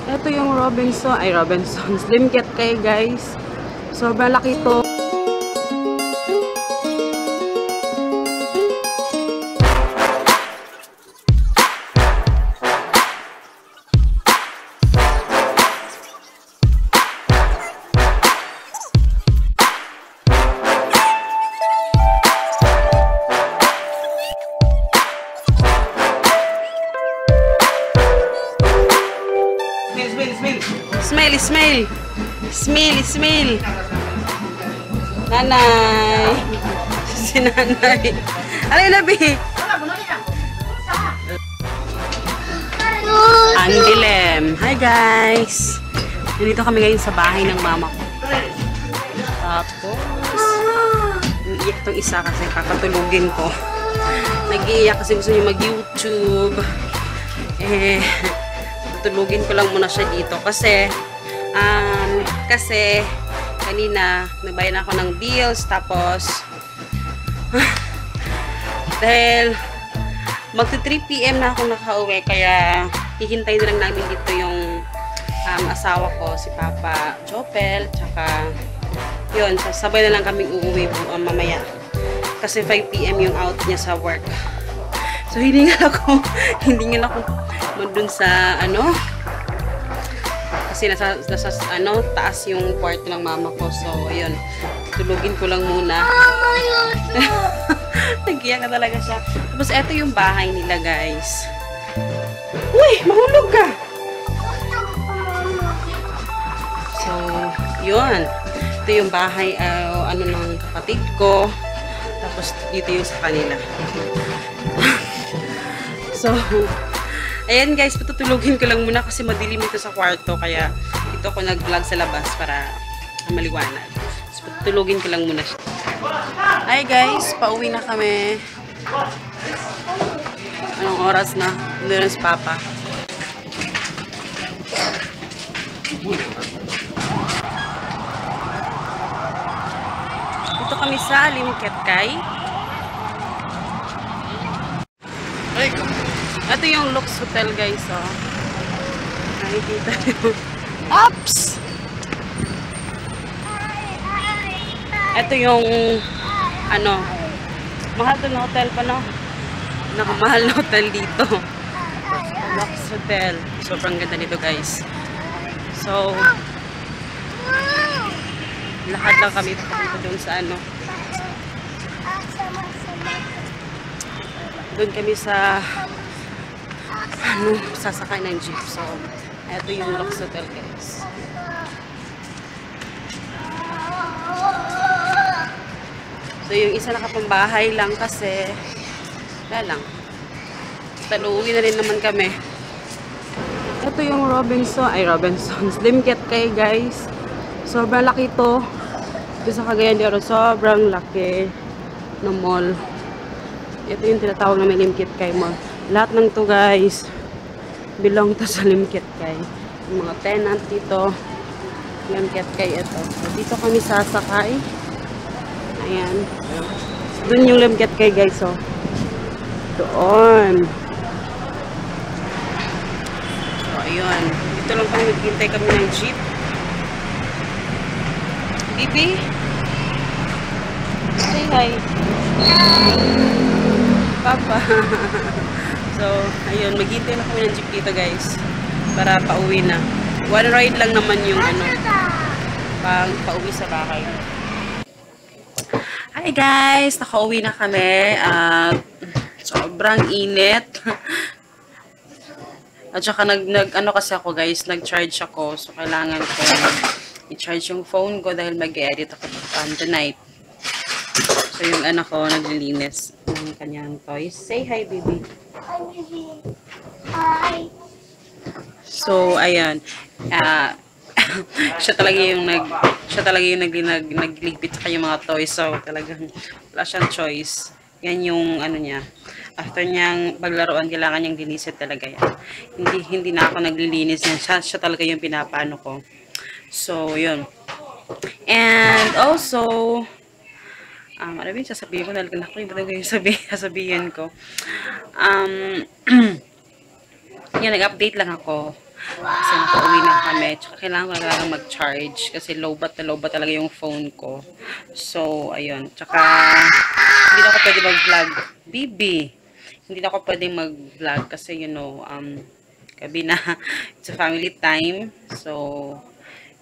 Ito yung Robinson Slim Cat kay guys. Sobrang laki to. Smell. Nanay. Si nanay. Alay na, Bi. Ang dilim. Hi, guys. Nandito kami ngayon sa bahay ng mama ko. Tapos, iiyak itong isa kasi kakatulugin ko. Nag-iiyak kasi gusto niya mag-YouTube. Tulugin ko lang muna siya dito kasi kanina nagbayad ako ng bills tapos dahil magto 3 PM na ako nakauwi kaya hihintay na lang namin dito yung asawa ko, si Papa Jopel, tsaka yun, sabay na lang kaming uuwi mamaya kasi 5 PM yung out niya sa work. So hindi nga ako dun sa kasi nasa taas yung kwarto ng mama ko. So ayun, tulugin ko lang muna. Nagiyak na talaga siya. Tapos eto yung bahay nila, guys. Uy, mahulog ka. So yun, ito yung bahay ng kapatid ko. Tapos dito yung sa kanila. So ayan guys, patutulugin ko lang muna kasi madilim ito sa kwarto. Kaya dito ako nag-vlog sa labas para maliwanag. So patutulugin ko lang muna siya. Hi guys, pauwi na kami. Anong oras na? Doon na si Papa. Dito kami sa Limketkay. Ito yung Lux Hotel, guys, oh. Nakikita nyo. Oops! Ito yung, mahal to na hotel pa, no? Nakamahal na hotel dito. Lux Hotel. Sobrang ganda nito, guys. So, lakad lang kami papunta doon sa doon kami sa sasakay ng jeep. So, ito yung Lux Hotel, guys. So, yung isa nakapambahay lang kasi wala lang. Taluwi na rin naman kami. Ito yung Robinson Slim Cat kay guys. Sobrang laki to. Ito sa Cagayan de Oro, sobrang laki ng mall. Ito yung tinatawag na Limketkay Mall. Lahat ng to, guys, belong to sa Limketkay. Yung mga tenant dito, Limketkay ito. So, dito kami sasakay. Ayan. Doon yung Limketkay, guys, oh. Doon. So, ayun. Dito lang kami, naghintay kami ng jeep. Bibi? Say hi. Papa. So, ayun, maghintay na kami ng jeep dito, guys, para pauwi na. One ride lang naman yung pauwi sa bahay. Hi guys, nakauwi na kami. Sobrang init. At saka kasi ako, guys, nag-charge ako. So, kailangan ko i-charge yung phone ko dahil mag-edit ako tonight. So, yung anak ko naglilinis ng kanyang toys. Say hi, baby. Hi, baby. Hi. So, ayan. Siya talaga yung nagligpit sa kanyang mga toys. So, talagang wala siyang choice. Yan yung niya. After niyang paglaruan, kailangan niyang linisin talaga yan. Hindi na ako naglilinis yan. Siya talaga yung pinapaano ko. So, yun. And also, ano ba yung sasabihin ko? Nakalimutan ko yung sasabihin ko. Yan, nag-update lang ako. Kasi nakauwi na kami. Tsaka kailangan ko na talaga mag-charge. Kasi lowbat na lowbat talaga yung phone ko. So, ayun. Tsaka, hindi na ako pwede mag-vlog. Bibi! Hindi na ako pwede mag-vlog kasi, you know, gabi na. It's a family time. So,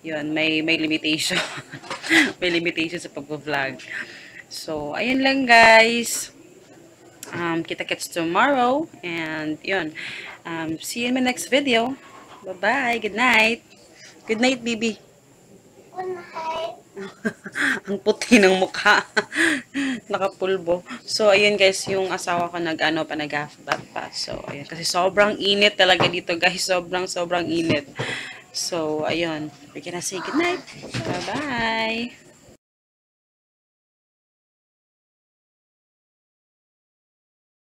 yun, may limitation. May limitation sa pag-vlog. So, ayun lang guys. Kita-kits tomorrow. And, yun. See you in my next video. Bye-bye. Good night. Good night, Bibi. Good night. Ang puti ng mukha. Nakapulbo. So, ayun guys, yung asawa ko nag-half bath pa. So, ayun. Kasi sobrang init talaga dito guys. Sobrang init. So, ayun. We can say good night. Bye-bye.